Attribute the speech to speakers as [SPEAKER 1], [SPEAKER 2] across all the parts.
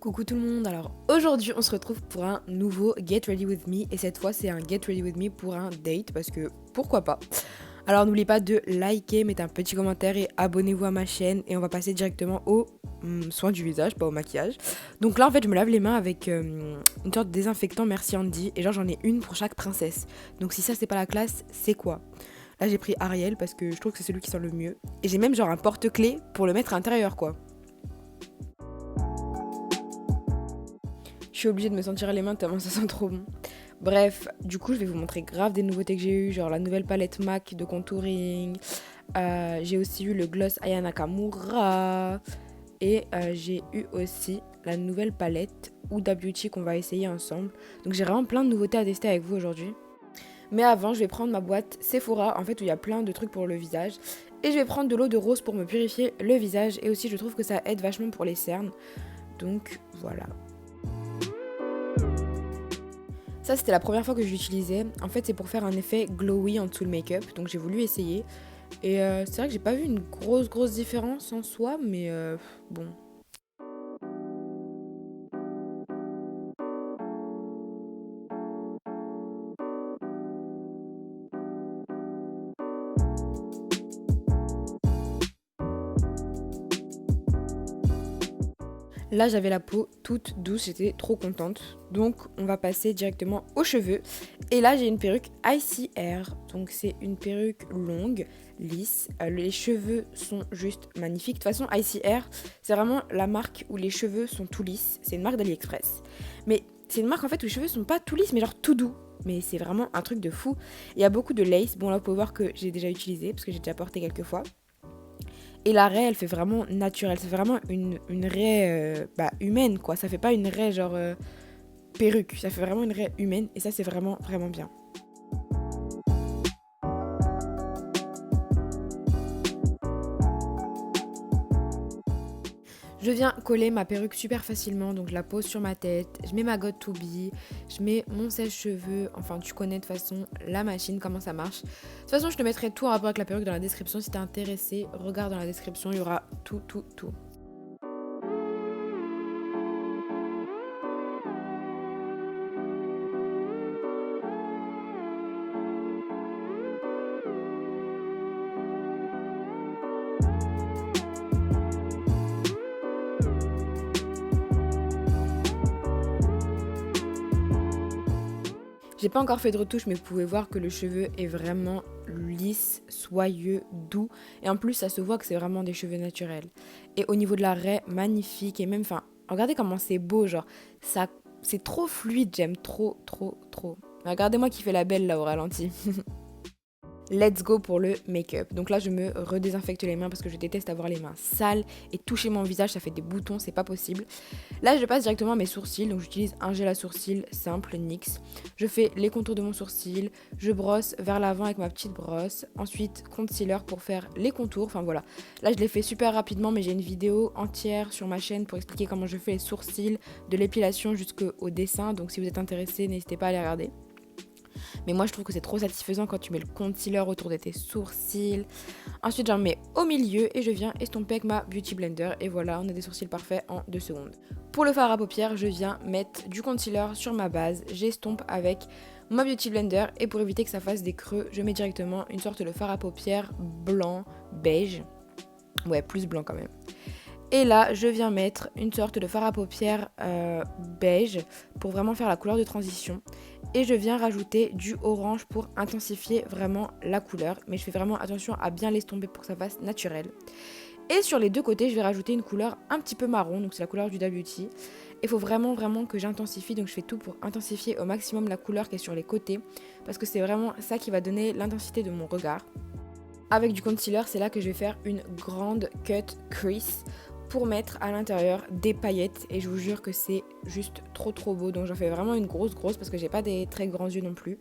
[SPEAKER 1] Coucou tout le monde, alors aujourd'hui on se retrouve pour un nouveau Get Ready With Me et cette fois c'est un Get Ready With Me pour un date parce que pourquoi pas. Alors n'oubliez pas de liker, mettre un petit commentaire et abonnez-vous à ma chaîne et on va passer directement au soin du visage, pas au maquillage. Donc là en fait je me lave les mains avec une sorte de désinfectant Merci Andy et genre j'en ai une pour chaque princesse. Donc si ça c'est pas la classe, c'est quoi? Là j'ai pris Ariel parce que je trouve que c'est celui qui sent le mieux et j'ai même genre un porte-clés pour le mettre à l'intérieur quoi. Je suis obligée de me sentir les mains tellement ça sent trop bon. Bref, du coup, je vais vous montrer grave des nouveautés que j'ai eues, genre la nouvelle palette MAC de contouring. J'ai aussi eu le gloss Aya Nakamura. Et j'ai eu aussi la nouvelle palette Huda Beauty qu'on va essayer ensemble. Donc j'ai vraiment plein de nouveautés à tester avec vous aujourd'hui. Mais avant, je vais prendre ma boîte Sephora, en fait, où il y a plein de trucs pour le visage. Et je vais prendre de l'eau de rose pour me purifier le visage. Et aussi, je trouve que ça aide vachement pour les cernes. Donc voilà. Ça, c'était la première fois que je l'utilisais. En fait, c'est pour faire un effet glowy en dessous le make-up. Donc, j'ai voulu essayer. Et c'est vrai que j'ai pas vu une grosse différence en soi. Mais bon. Là, j'avais la peau toute douce, j'étais trop contente. Donc, on va passer directement aux cheveux. Et là, j'ai une perruque Icy Hair. Donc, c'est une perruque longue, lisse. Les cheveux sont juste magnifiques. De toute façon, Icy Hair, c'est vraiment la marque où les cheveux sont tout lisses. C'est une marque d'AliExpress. Mais c'est une marque en fait où les cheveux sont pas tout lisses, mais genre tout doux. Mais c'est vraiment un truc de fou. Il y a beaucoup de lace. Bon, là, vous pouvez voir que j'ai déjà utilisé parce que j'ai déjà porté quelques fois. Et la raie, elle fait vraiment naturelle. Ça fait vraiment une raie humaine, quoi. Ça fait pas une raie genre perruque. Ça fait vraiment une raie humaine. Et ça, c'est vraiment bien. Je viens coller ma perruque super facilement, donc je la pose sur ma tête, je mets ma gotte to be, je mets mon sèche-cheveux, enfin tu connais de toute façon la machine, comment ça marche. De toute façon je te mettrai tout en rapport avec la perruque dans la description, si t'es intéressé, regarde dans la description, il y aura tout. J'ai pas encore fait de retouche, mais vous pouvez voir que le cheveu est vraiment lisse, soyeux, doux. Et en plus, ça se voit que c'est vraiment des cheveux naturels. Et au niveau de la raie, magnifique. Et même, enfin, regardez comment c'est beau, genre, ça, c'est trop fluide, j'aime trop. Regardez-moi qui fait la belle là au ralenti. Let's go pour le make-up. Donc là, je me redésinfecte les mains parce que je déteste avoir les mains sales et toucher mon visage, ça fait des boutons, c'est pas possible. Là, je passe directement à mes sourcils. Donc j'utilise un gel à sourcils simple, NYX. Je fais les contours de mon sourcil. Je brosse vers l'avant avec ma petite brosse. Ensuite, concealer pour faire les contours. Enfin voilà. Là, je les fais super rapidement, mais j'ai une vidéo entière sur ma chaîne pour expliquer comment je fais les sourcils, de l'épilation jusqu'au dessin. Donc si vous êtes intéressé, n'hésitez pas à les regarder. Mais moi je trouve que c'est trop satisfaisant quand tu mets le concealer autour de tes sourcils. Ensuite j'en mets au milieu et je viens estomper avec ma Beauty Blender. Et voilà, on a des sourcils parfaits en 2 secondes. Pour le fard à paupières, je viens mettre du concealer sur ma base. J'estompe avec ma Beauty Blender. Et pour éviter que ça fasse des creux, je mets directement une sorte de fard à paupières blanc, beige. Ouais, plus blanc quand même. Et là, je viens mettre une sorte de fard à paupières beige pour vraiment faire la couleur de transition. Et je viens rajouter du orange pour intensifier vraiment la couleur. Mais je fais vraiment attention à bien l'estomper pour que ça fasse naturel. Et sur les deux côtés, je vais rajouter une couleur un petit peu marron. Donc c'est la couleur du Huda Beauty. Il faut vraiment que j'intensifie. Donc je fais tout pour intensifier au maximum la couleur qui est sur les côtés. Parce que c'est vraiment ça qui va donner l'intensité de mon regard. Avec du concealer, c'est là que je vais faire une grande cut crease pour mettre à l'intérieur des paillettes et je vous jure que c'est juste trop beau. Donc j'en fais vraiment une grosse parce que j'ai pas des très grands yeux non plus.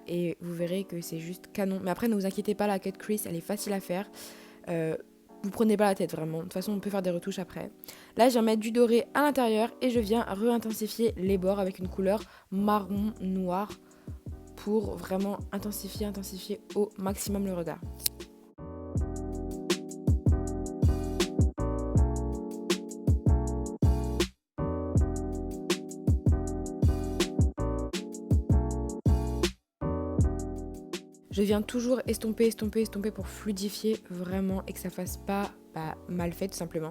[SPEAKER 1] Et vous verrez que c'est juste canon. Mais après ne vous inquiétez pas, la cut crease elle est facile à faire. Vous prenez pas la tête vraiment. De toute façon on peut faire des retouches après. Là je viens mettre du doré à l'intérieur et je viens re-intensifier les bords avec une couleur marron noir pour vraiment intensifier au maximum le regard. Je viens toujours estomper, estomper, estomper pour fluidifier vraiment et que ça fasse pas mal fait tout simplement.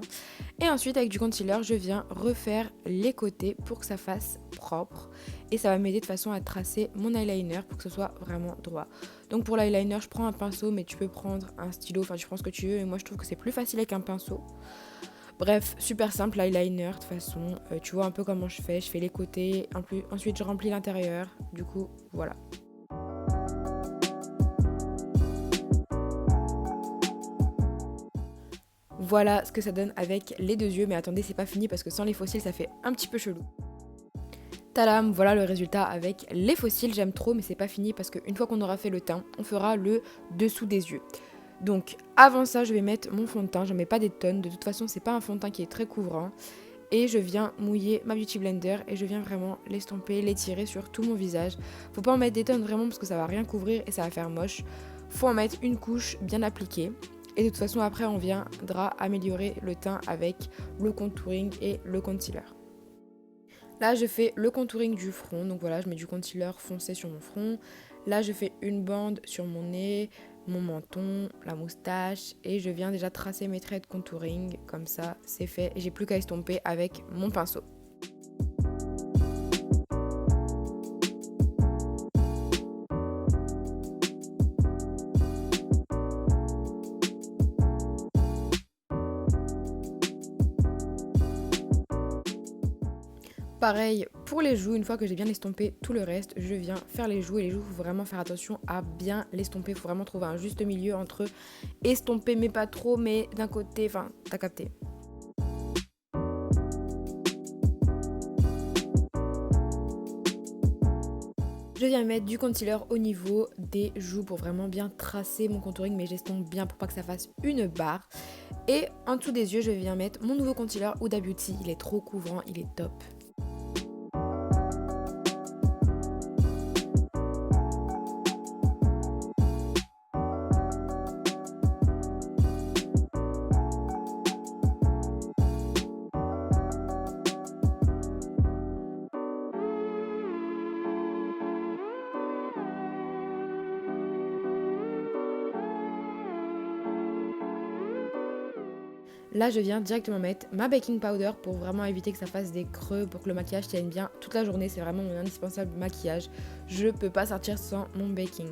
[SPEAKER 1] Et ensuite avec du concealer, je viens refaire les côtés pour que ça fasse propre. Et ça va m'aider de façon à tracer mon eyeliner pour que ce soit vraiment droit. Donc pour l'eyeliner, je prends un pinceau, mais tu peux prendre un stylo, enfin tu prends ce que tu veux. Et moi je trouve que c'est plus facile avec un pinceau. Bref, super simple l'eyeliner de toute façon. Tu vois un peu comment je fais les côtés. Ensuite je remplis l'intérieur. Du coup, voilà. Voilà ce que ça donne avec les deux yeux, mais attendez, c'est pas fini parce que sans les fossiles, ça fait un petit peu chelou. Tadam, voilà le résultat avec les fossiles, j'aime trop, mais c'est pas fini parce qu'une fois qu'on aura fait le teint, on fera le dessous des yeux. Donc avant ça, je vais mettre mon fond de teint, j'en mets pas des tonnes, de toute façon, c'est pas un fond de teint qui est très couvrant. Et je viens mouiller ma Beauty Blender et je viens vraiment l'estomper, l'étirer sur tout mon visage. Faut pas en mettre des tonnes vraiment parce que ça va rien couvrir et ça va faire moche. Faut en mettre une couche bien appliquée. Et de toute façon, après, on viendra améliorer le teint avec le contouring et le concealer. Là, je fais le contouring du front. Donc voilà, je mets du concealer foncé sur mon front. Là, je fais une bande sur mon nez, mon menton, la moustache. Et je viens déjà tracer mes traits de contouring. Comme ça, c'est fait. Et j'ai plus qu'à estomper avec mon pinceau. Pareil pour les joues, une fois que j'ai bien estompé tout le reste, je viens faire les joues. Et les joues, il faut vraiment faire attention à bien l'estomper. Il faut vraiment trouver un juste milieu entre estomper mais pas trop, mais d'un côté, enfin, t'as capté. Je viens mettre du concealer au niveau des joues pour vraiment bien tracer mon contouring, mais j'estompe bien pour pas que ça fasse une barre. Et en dessous des yeux, je viens mettre mon nouveau concealer Huda Beauty. Il est trop couvrant, il est top. Là, je viens directement mettre ma baking powder pour vraiment éviter que ça fasse des creux, pour que le maquillage tienne bien toute la journée. C'est vraiment mon indispensable maquillage. Je peux pas sortir sans mon baking.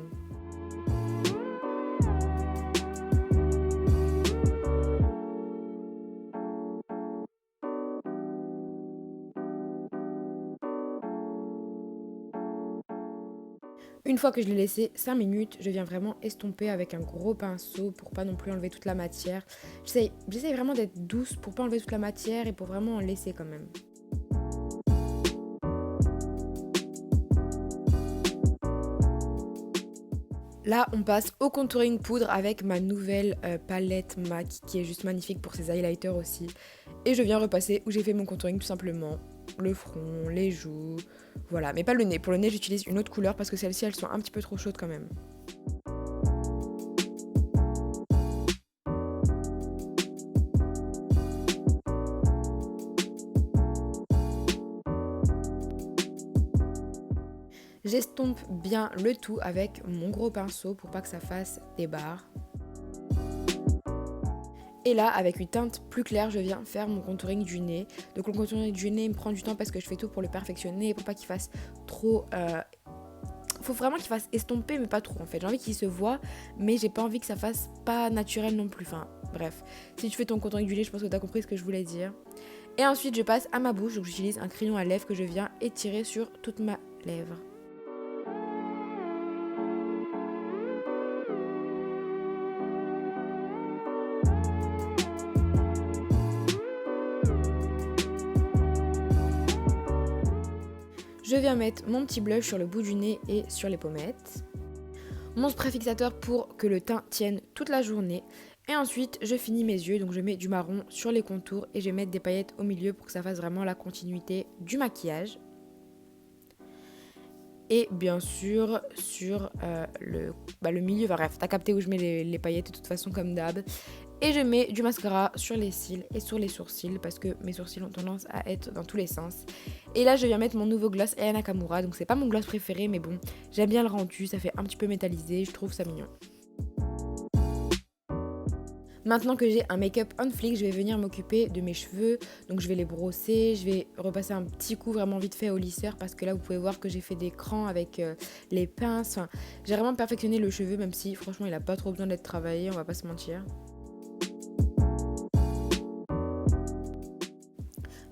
[SPEAKER 1] Une fois que je l'ai laissé 5 minutes, je viens vraiment estomper avec un gros pinceau pour pas non plus enlever toute la matière. J'essaye vraiment d'être douce pour pas enlever toute la matière et pour vraiment en laisser quand même. Là, on passe au contouring poudre avec ma nouvelle palette MAC qui est juste magnifique pour ses highlighters aussi. Et je viens repasser où j'ai fait mon contouring tout simplement. Le front, les joues, voilà. Mais pas le nez. Pour le nez, j'utilise une autre couleur parce que celles-ci, elles sont un petit peu trop chaudes quand même. J'estompe bien le tout avec mon gros pinceau pour pas que ça fasse des barres. Et là, avec une teinte plus claire, je viens faire mon contouring du nez. Donc le contouring du nez me prend du temps parce que je fais tout pour le perfectionner, pour pas qu'il fasse trop... Faut vraiment qu'il fasse estomper, mais pas trop en fait. J'ai envie qu'il se voit, mais j'ai pas envie que ça fasse pas naturel non plus. Enfin, bref. Si tu fais ton contouring du nez, je pense que t'as compris ce que je voulais dire. Et ensuite, je passe à ma bouche. Donc j'utilise un crayon à lèvres que je viens étirer sur toute ma lèvre. Je viens mettre mon petit blush sur le bout du nez et sur les pommettes. Mon spray fixateur pour que le teint tienne toute la journée. Et ensuite, je finis mes yeux. Donc je mets du marron sur les contours et je vais mettre des paillettes au milieu pour que ça fasse vraiment la continuité du maquillage. Et bien sûr, sur le milieu, enfin, bref, t'as capté où je mets les paillettes de toute façon comme d'hab. Et je mets du mascara sur les cils et sur les sourcils parce que mes sourcils ont tendance à être dans tous les sens. Et là, je viens mettre mon nouveau gloss Aya Nakamura. Donc, c'est pas mon gloss préféré, mais bon, j'aime bien le rendu. Ça fait un petit peu métallisé. Je trouve ça mignon. Maintenant que j'ai un make-up on fleek, je vais venir m'occuper de mes cheveux. Donc je vais les brosser, je vais repasser un petit coup vraiment vite fait au lisseur parce que là vous pouvez voir que j'ai fait des crans avec les pinces. Enfin, j'ai vraiment perfectionné le cheveu même si franchement il a pas trop besoin d'être travaillé, on va pas se mentir.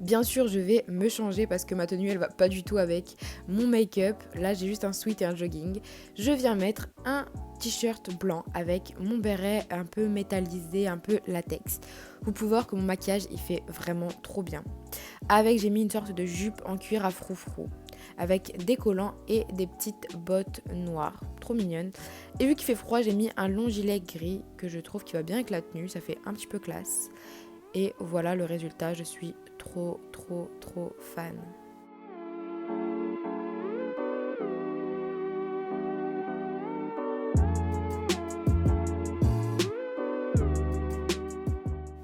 [SPEAKER 1] Bien sûr, je vais me changer parce que ma tenue, elle va pas du tout avec mon make-up. Là, j'ai juste un sweat et un jogging. Je viens mettre un t-shirt blanc avec mon béret un peu métallisé, un peu latex. Vous pouvez voir que mon maquillage, il fait vraiment trop bien. Avec, j'ai mis une sorte de jupe en cuir à froufrou avec des collants et des petites bottes noires, trop mignonnes. Et vu qu'il fait froid, j'ai mis un long gilet gris que je trouve qui va bien avec la tenue, ça fait un petit peu classe. Et voilà le résultat, je suis trop fan.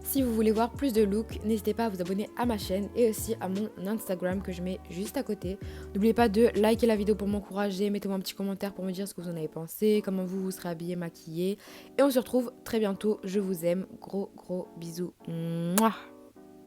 [SPEAKER 1] Si vous voulez voir plus de looks, n'hésitez pas à vous abonner à ma chaîne et aussi à mon Instagram que je mets juste à côté. N'oubliez pas de liker la vidéo pour m'encourager, mettez-moi un petit commentaire pour me dire ce que vous en avez pensé, comment vous serez habillé, maquillé. Et on se retrouve très bientôt, je vous aime, gros bisous. Mouah.